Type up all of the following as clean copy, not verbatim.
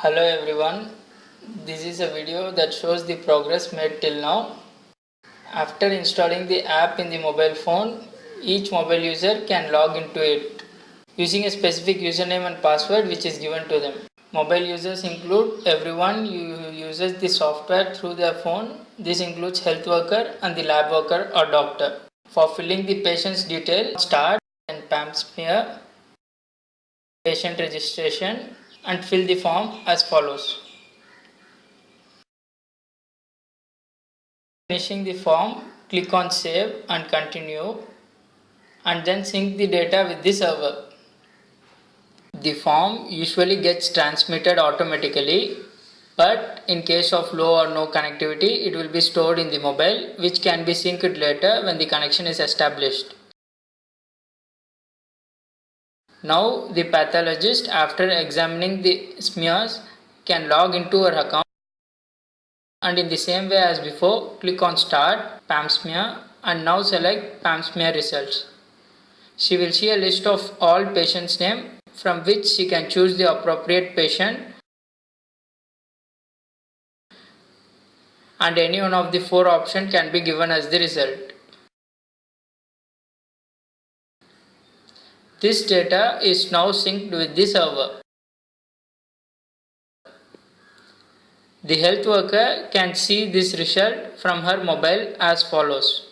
Hello everyone, this is a video that shows the progress made till now. After installing the app in the mobile phone, each mobile user can log into it using a specific username and password which is given to them. Mobile users include everyone who uses the software through their phone. This includes health worker and the lab worker or doctor. For filling the patient's detail, start and pap smear, patient registration and fill the form as follows. Finishing the form, click on save and continue and then sync the data with the server. The form usually gets transmitted automatically, but in case of low or no connectivity, it will be stored in the mobile, which can be synced later when the connection is established. Now the pathologist, after examining the smears, can log into her account and in the same way as before, click on start, pap smear and now select pap smear results. She will see a list of all patients' names from which she can choose the appropriate patient, and any one of the four options can be given as the result. This data is now synced with the server. The health worker can see this result from her mobile as follows.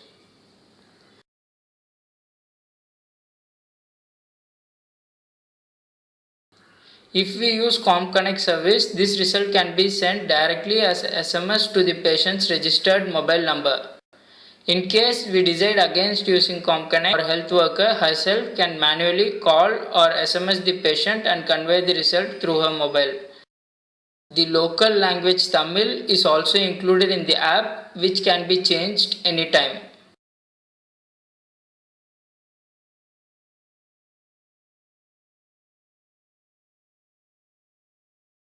If we use ComConnect service, this result can be sent directly as SMS to the patient's registered mobile number. In case we decide against using ComConnect, our health worker herself can manually call or SMS the patient and convey the result through her mobile. The local language Tamil is also included in the app, which can be changed anytime.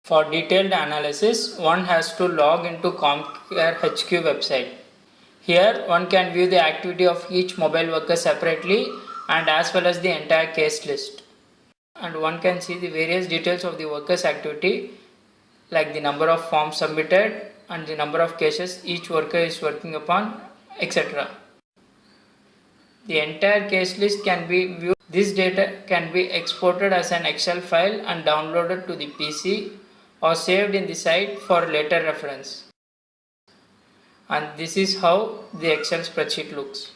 For detailed analysis, one has to log into ComCare HQ website. Here, one can view the activity of each mobile worker separately and as well as the entire case list. And one can see the various details of the worker's activity, like the number of forms submitted and the number of cases each worker is working upon, etc. The entire case list can be viewed. This data can be exported as an Excel file and downloaded to the PC or saved in the site for later reference. And this is how the Excel spreadsheet looks.